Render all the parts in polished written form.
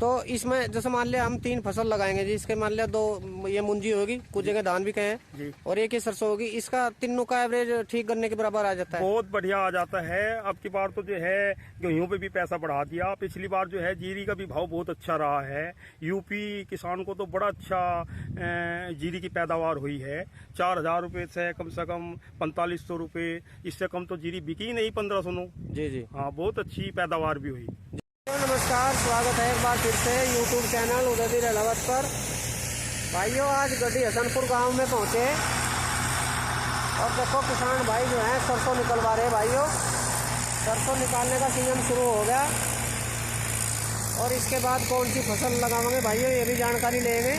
तो इसमें जैसे मान लिया हम 3 फसल लगाएंगे जी, इसके मान लिया 2 ये मुंजी होगी, कुछ जगह धान भी कहे जी, और एक ही सरसों होगी, इसका तीनों का एवरेज ठीक करने के बराबर आ जाता है। बहुत बढ़िया आ जाता है। अब की बार तो जो है गेहूं पे भी पैसा बढ़ा दिया। पिछली बार जो है जीरी का भी भाव बहुत अच्छा रहा है। यूपी किसान को तो बड़ा अच्छा जीरी की पैदावार हुई है। 4,000 रुपये से कम 4500 रुपये, इससे कम तो जीरी बिकी ही नहीं 1500। जी जी हाँ, बहुत अच्छी पैदावार भी हुई। नमस्कार, स्वागत है एक बार फिर से यूट्यूब चैनल उदयवीर अहलावत पर। भाइयों, आज गड्डी हसनपुर गांव में पहुंचे और देखो किसान भाई जो हैं सरसों निकलवा रहे हैं। भाइयों, सरसों निकालने का सीजन शुरू हो गया और इसके बाद कौन सी फसल लगाएंगे भाइयों, ये भी जानकारी लेंगे।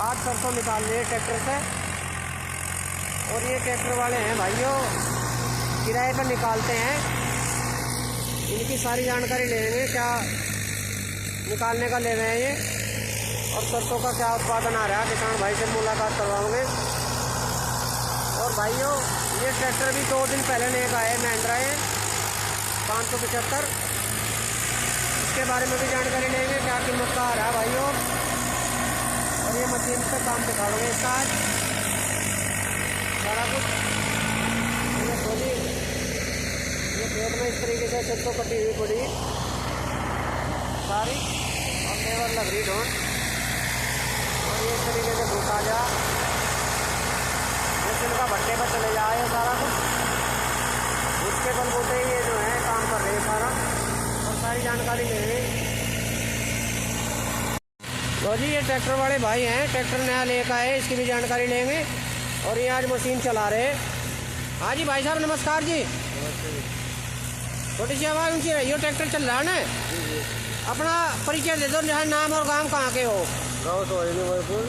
आज सरसों निकाल रहे हैं ट्रैक्टर से और ये ट्रैक्टर वाले हैं भाइयों, किराए पर निकालते हैं। इनकी सारी जानकारी लेंगे, क्या निकालने का ले रहे हैं ये और सरसों का क्या उत्पादन आ रहा है। किसान भाई से मुलाकात करवाओगे। और भाइयों, ये ट्रैक्टर भी 2 दिन पहले लेकर आए, महिंद्रा है 575। इसके बारे में भी जानकारी लेंगे, क्या कीमत का आ रहा है भाइयों। और ये मशीन पे काम दिखाओगे इसका आज सारा कुछ। ये खेत में इस तरीके से सरसों कटी हुई पड़ी सारी और लेबर लग रही ढूंढ, और ये इस तरीके से भूखा जा मशीन का भट्टे पर चले जाए ये सारा कुछ। उसके बलबूते ये जो है काम कर रहे हैं सारा, और सारी जानकारी ले रहे हैं। तो जी, ये ट्रैक्टर वाले भाई हैं, ट्रैक्टर नया लेकर आए, इसकी भी जानकारी लेंगे। और ये आज मशीन चला रहे हैं। हाँ जी भाई साहब, नमस्कार जी। छोटी सी आवाज़ ऊँची रही हो, ट्रैक्टर चल रहा है ना। अपना परिचय दे दो, जहाँ नाम और गांव कहाँ के हो। गाँव तो मरपुर,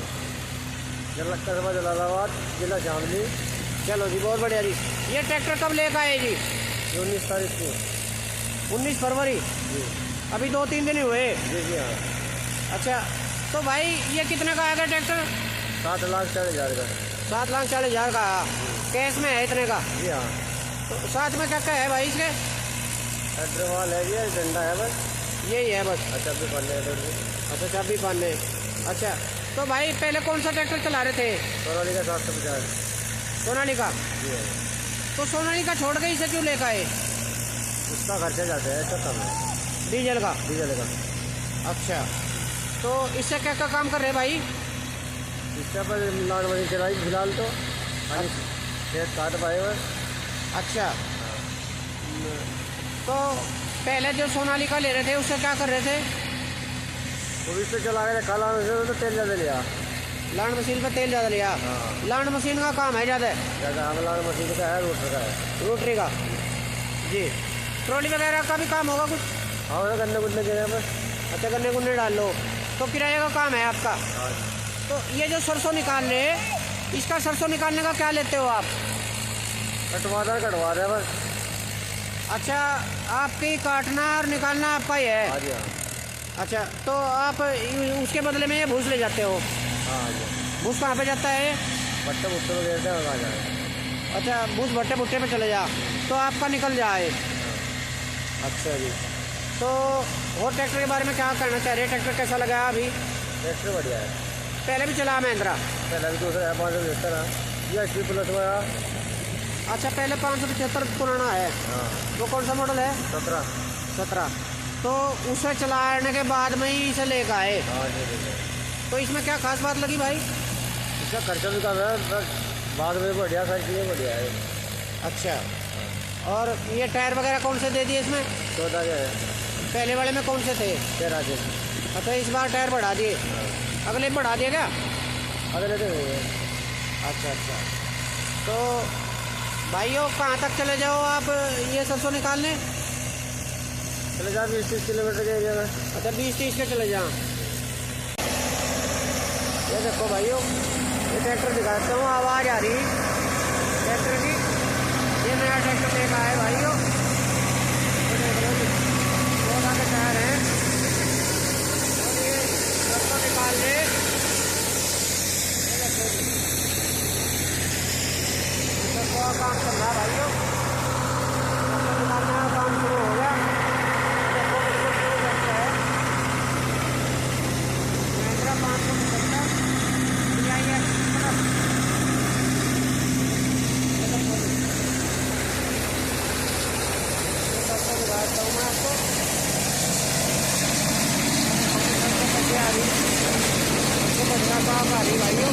कस्बा जलालाबाद, जिला शामली। चलो जी, बहुत बढ़िया जी। ये ट्रैक्टर कब लेकर आए जी? 19 तारीख को। 19 फरवरी जी अभी 2-3 दिन ही हुए। जी जी हाँ। अच्छा, तो भाई ये कितने का आएगा ट्रैक्टर? 7,40,000 का। 7,40,000 का कैश में है इतने का? जी हाँ। तो साथ में क्या क्या है भाई इसके? ट्रैक्टर वाल है जी, डंडा है बस, यही है बस। अच्छा भी पन्ने है। अच्छा, चाबी पाने। अच्छा, तो भाई पहले कौन सा ट्रैक्टर चला रहे थे? सोनालिका 750। सोनालिका। जी हाँ। तो सोनालिका छोड़ के इसे क्यों लेकर आए? उसका खर्चा जाता है, इसका कम है। डीजल का? डीजल का। अच्छा, तो इससे क्या क्या काम कर रहे हैं भाई? इसका पर लाल बनी चलाई फिलहाल तो खेत काट पाए बस। अच्छा, तो पहले जो सोनालिका ले रहे थे उससे क्या कर रहे थे? वो भी तो चला रहे थे, काला तो तेल ज़्यादा लिया। लांड मशीन पे तेल ज़्यादा लिया। हाँ। लांड मशीन का काम है ज़्यादा? ज़्यादा हम लाल मशीन का है, रोटर का है। रोटरी का जी। ट्रॉली वगैरह का भी काम होगा कुछ? और गन्ने गुन्ने के हैं बस। अच्छा, गन्ने गुन्ने डाल लो। तो किराए का काम है आपका? हाँ। तो ये जो सरसों निकाल रहे हैं, इसका सरसों निकालने का क्या लेते हो आप? कटवा रहे बस। अच्छा, आपकी काटना और निकालना आपका ही है? हाँ जी हाँ। अच्छा, तो आप उसके बदले में ये भूस ले जाते हो? हाँ जी। भूस कहाँ पे जाता है? भट्टे भुट्टे में गिरते हैं, आ जाए। अच्छा, भूस भट्टे भुट्टे पे चले जा तो आपका निकल जाए। अच्छा जी। तो और ट्रैक्टर के बारे में क्या कहना चाह रहे हैं? ट्रैक्टर कैसा लगा अभी? ट्रैक्टर बढ़िया है। पहले भी चला महिंद्रा? पहले भी दूसरा है, 575 है। ये HP प्लस में है। अच्छा, पहले 575 पुराना है। हाँ। वो कौन सा मॉडल है? 17। तो उसे चलाने के बाद में ही इसे लेकर आए। हाँ जी। तो इसमें क्या खास बात लगी भाई? इसका खर्चा भी कम है, बस बाद में बढ़िया, सारी चीज़ें बढ़िया है। अच्छा, और ये टायर वगैरह कौन से दे दिए इसमें? 14 के है। पहले वाले में कौन से थे? 13 के। अच्छा, इस बार टायर बढ़ा दिए। अगले में बढ़ा दिया क्या? अगले तो नहीं है। अच्छा अच्छा, तो भाइयों कहाँ तक चले जाओ आप ये सरसों निकालने? चले जाओ 20-30 किलोमीटर के एरिया में। अच्छा, 20-30 के चले जाओ। ये देखो भाइयों, ये ट्रैक्टर दिखाता हूँ, आवाज़ आ रही ट्रैक्टर की। ये नया ट्रैक्टर लेकर आए भाइयों, ये देख लो जी, 14 के टायर हैं और ये सरसों निकाल ले। ये देखो जी, सरसों का काम चल रहा है भाइयों, सरसों निकालने का काम शुरू हो गया। देखो बिल्कुल शुरू करते हैं। साफ आ रही भाइयों,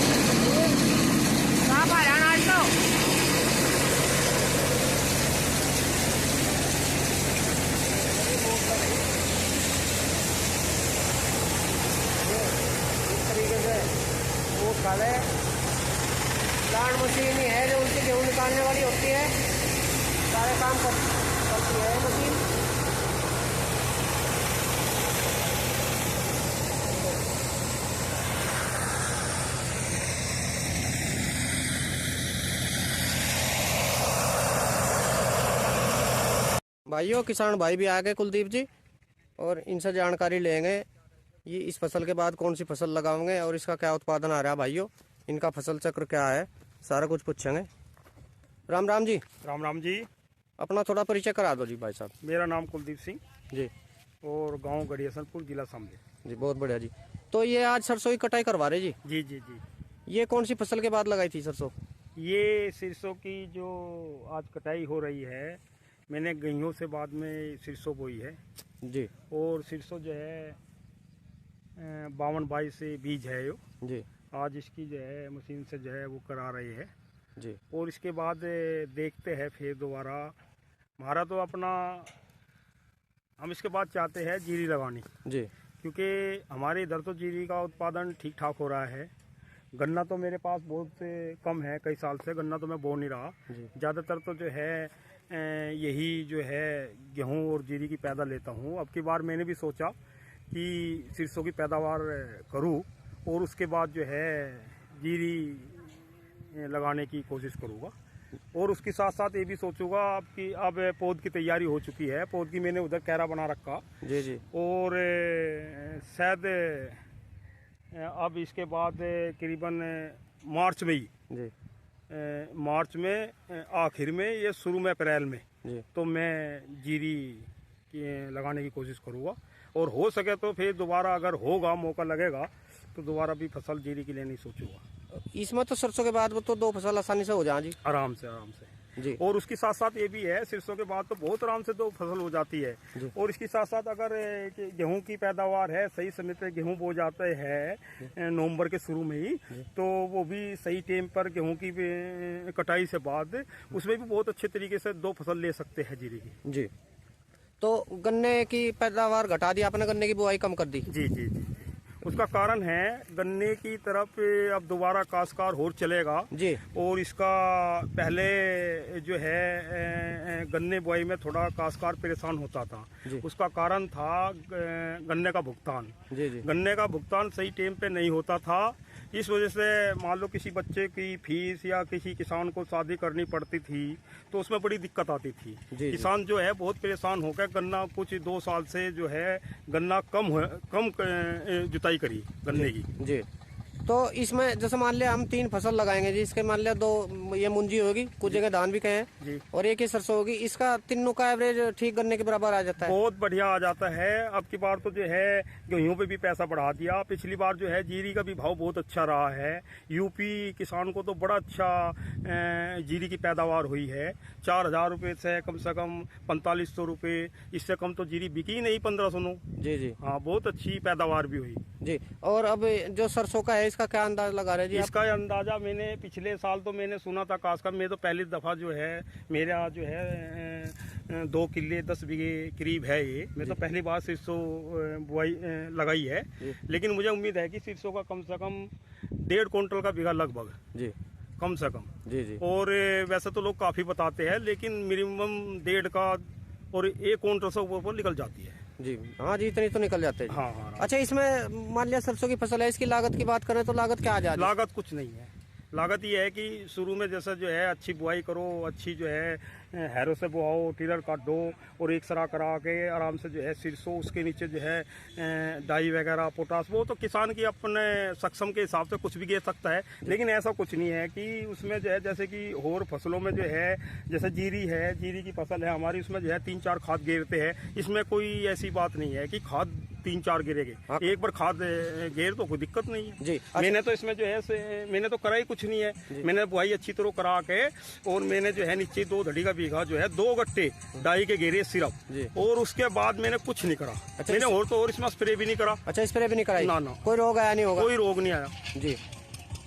साफ आ जाना आज तो। इस तरीके से वो खाले प्लांट मशीन ही है जो उनकी गेहूँ निकालने वाली होती है, सारे काम करती है मशीन। भाइयों किसान भाई भी आ गए कुलदीप जी, और इनसे जानकारी लेंगे ये इस फसल के बाद कौन सी फसल लगाओगे और इसका क्या उत्पादन आ रहा है भाइयों, इनका फसल चक्र क्या है, सारा कुछ पूछेंगे। राम राम जी। राम राम जी। अपना थोड़ा परिचय करा दो जी भाई साहब। मेरा नाम कुलदीप सिंह जी, और गांव गढ़ी हसनपुर, जिला शामली। जी बहुत बढ़िया जी। तो ये आज सरसों की कटाई करवा रहे जी? जी जी जी। ये कौन सी फसल के बाद लगाई थी सरसों? ये सरसों की जो आज कटाई हो रही है, मैंने गेहूं से बाद में सरसों बोई है जी। और सरसों जो है 52-22 से बीज है यो जी आज इसकी जो है मशीन से जो है वो करा रही है जी। और इसके बाद देखते हैं फिर दोबारा। हमारा तो अपना हम इसके बाद चाहते हैं जीरी लगानी, जी क्योंकि हमारे इधर तो जीरी का उत्पादन ठीक ठाक हो रहा है। गन्ना तो मेरे पास बहुत कम है, कई साल से गन्ना तो मैं बो नहीं रहा। ज़्यादातर तो जो है यही जो है गेहूं और जीरी की पैदा लेता हूं। अब की बार मैंने भी सोचा कि सरसों की पैदावार करूं और उसके बाद जो है जीरी लगाने की कोशिश करूंगा, और उसके साथ साथ ये भी सोचूंगा अब कि अब पौध की तैयारी हो चुकी है, पौध की मैंने उधर कैरा बना रखा जी जी। और शायद अब इसके बाद करीबन मार्च में ही जी मार्च में आखिर में या शुरू में अप्रैल में जी। तो मैं जीरी लगाने की कोशिश करूँगा, और हो सके तो फिर दोबारा अगर होगा मौका लगेगा तो दोबारा भी फसल जीरी की लेनी सोचूंगा। इसमें तो सरसों के बाद तो 2 फसल आसानी से हो जाए जी? आराम से जी। और उसके साथ साथ ये भी है, सरसों के बाद तो बहुत आराम से 2 फसल हो जाती है। और इसके साथ साथ अगर गेहूं की पैदावार है, सही समय पे गेहूं बो जाते हैं नवंबर के शुरू में ही, तो वो भी सही टाइम पर गेहूं की कटाई से बाद उसमें भी बहुत अच्छे तरीके से 2 फसल ले सकते हैं जीरी की। जी। तो गन्ने की पैदावार घटा दी आपने, गन्ने की बुआई कम कर दी? जी जी जी। उसका कारण है गन्ने की तरफ अब दोबारा काश्तकार और चलेगा जी, और इसका पहले जो है गन्ने बुआई में थोड़ा काश्तकार परेशान होता था। उसका कारण था गन्ने का भुगतान। जी जी। गन्ने का भुगतान सही टाइम पे नहीं होता था, इस वजह से मान लो किसी बच्चे की फीस या किसी किसान को शादी करनी पड़ती थी तो उसमें बड़ी दिक्कत आती थी। किसान जो है बहुत परेशान हो गया। गन्ना कुछ 2 साल से जो है गन्ना कम जुताई करी गन्ने की। जी। तो इसमें जैसे मान लिया हम 3 फसल लगाएंगे जी, इसके मान लिया 2 ये मुंजी होगी, कुछ जगह धान भी कहे जी, और एक ही सरसों होगी, इसका तीनों का एवरेज ठीक गन्ने के बराबर आ जाता है? बहुत बढ़िया आ जाता है। अब की बार तो जो है गेहूं पे भी पैसा बढ़ा दिया। पिछली बार जो है जीरी का भी भाव बहुत अच्छा रहा है। यूपी किसान को तो बड़ा अच्छा जीरी की पैदावार हुई है। 4000 रुपये से कम 4500 रुपये, इससे कम तो जीरी बिकी ही नहीं 1500। जी जी। हाँ, बहुत अच्छी पैदावार भी हुई जी। और अब जो सरसों का है इसका क्या अंदाज लगा रहे हैं जी? इसका अंदाजा मैंने पिछले साल तो मैंने सुना था खासकर, मैं तो पहली दफ़ा जो है मेरा जो है 2 किले 10 बीघे करीब है ये, मैं तो पहली बार सरसों बुआई लगाई है। लेकिन मुझे उम्मीद है कि सरसों का कम से कम 1.5 क्विंटल का बीघा लगभग जी, कम से कम। जी जी। और वैसे तो लोग काफ़ी बताते हैं, लेकिन मिनिमम 1.5 का और 1 क्विंटल से ऊपर निकल जाती है जी। हाँ जी, इतनी तो निकल जाते हैं। हाँ हाँ। अच्छा, इसमें मान लिया सरसों की फसल है, इसकी लागत की बात करें तो लागत क्या आ जाती है? लागत कुछ नहीं है। लागत ये है कि शुरू में जैसा जो है अच्छी बुआई करो, अच्छी जो है हैरो से बुआओ, टिलर काटो और एक सरा करा के आराम से जो है सरसों, उसके नीचे जो है डाई वगैरह पोटास, वो तो किसान की अपने सक्षम के हिसाब से कुछ भी गे सकता है। लेकिन ऐसा कुछ नहीं है कि उसमें जो है जैसे कि और फसलों में जो है जैसे जीरी है, जीरी की फसल है हमारी, उसमें जो है 3-4 खाद गेरते हैं। इसमें कोई ऐसी बात नहीं है कि खाद 3-4 गिरेगे। हाँ। एक बार खाद गेर तो कोई दिक्कत नहीं है जी। अच्छा। मैंने तो इसमें जो है मैंने तो करा ही कुछ नहीं है। मैंने बुआई अच्छी तरह करा के और मैंने जो है नीचे 2 धड़ी का बीघा जो है 2 गट्टे डाई के घेरे सिर्फ, जी। और उसके बाद मैंने कुछ नहीं करा। अच्छा, मैंने और इसमें स्प्रे भी नहीं करा। अच्छा, स्प्रे भी नहीं कराई? ना ना, कोई रोग आया नहीं होगा? कोई रोग नहीं आया जी।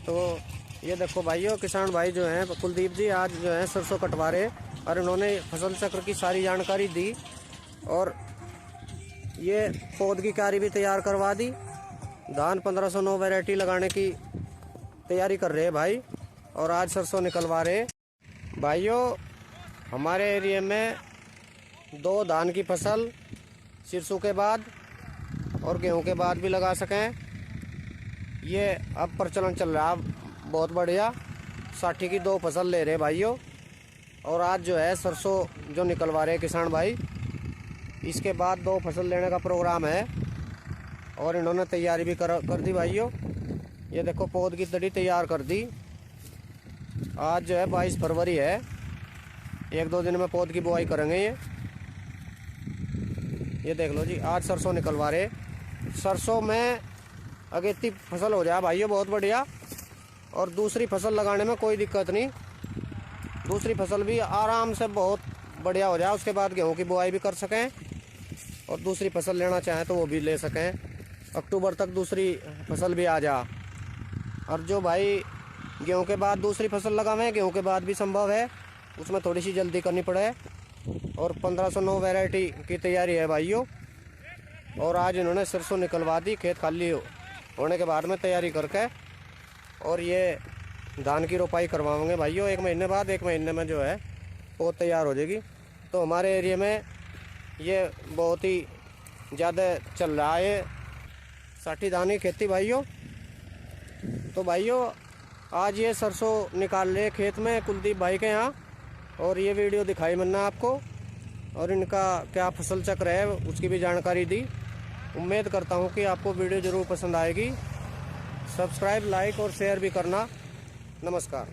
तो ये देखो भाइयों, किसान भाई जो हैं कुलदीप जी आज जो है सरसों कटवा रहे और इन्होंने फसल चक्र की सारी जानकारी दी और ये पौध की क्यारी भी तैयार करवा दी। धान 1509 वैरायटी लगाने की तैयारी कर रहे हैं भाई और आज सरसों निकलवा रहे। भाइयों हमारे एरिया में 2 धान की फसल सरसों के बाद और गेहूं के बाद भी लगा सकें, ये अब प्रचलन चल रहा है बहुत बढ़िया। 60 की 2 फसल ले रहे भाइयों और आज जो है सरसों जो निकलवा रहे किसान भाई, इसके बाद 2 फसल लेने का प्रोग्राम है और इन्होंने तैयारी भी कर दी भाइयों। ये देखो पौध की तड़ी तैयार कर दी। आज जो है 22 फरवरी है, 1-2 दिन में पौध की बुआई करेंगे। ये देख लो जी, आज सरसों निकलवा रहे। सरसों में अगेती फसल हो जाए भाइयों बहुत बढ़िया, और दूसरी फसल लगाने में कोई दिक्कत नहीं। दूसरी फसल भी आराम से बहुत बढ़िया हो जाए, उसके बाद गेहूं की बुआई भी कर सकें और दूसरी फसल लेना चाहें तो वो भी ले सकें। अक्टूबर तक दूसरी फसल भी आ जा। और जो भाई गेहूं के बाद दूसरी फसल लगावें, गेहूं के बाद भी संभव है, उसमें थोड़ी सी जल्दी करनी पड़े। और 1509 वैरायटी की तैयारी है भाइयों और आज इन्होंने सरसों निकलवा दी खेत खाली होने के बाद में तैयारी करके, और ये धान की रोपाई करवाएंगे भाइयों 1 महीने बाद। 1 महीने में जो है वो तैयार हो जाएगी। तो हमारे एरिया में ये बहुत ही ज़्यादा चल रहा है 60 धान की खेती भाइयों। तो भाइयों आज ये सरसों निकाल रहे खेत में कुलदीप भाई के यहाँ, और ये वीडियो दिखाई मैंने आपको और इनका क्या फसल चक्र है उसकी भी जानकारी दी। उम्मीद करता हूँ कि आपको वीडियो ज़रूर पसंद आएगी। सब्सक्राइब, लाइक और शेयर भी करना। नमस्कार।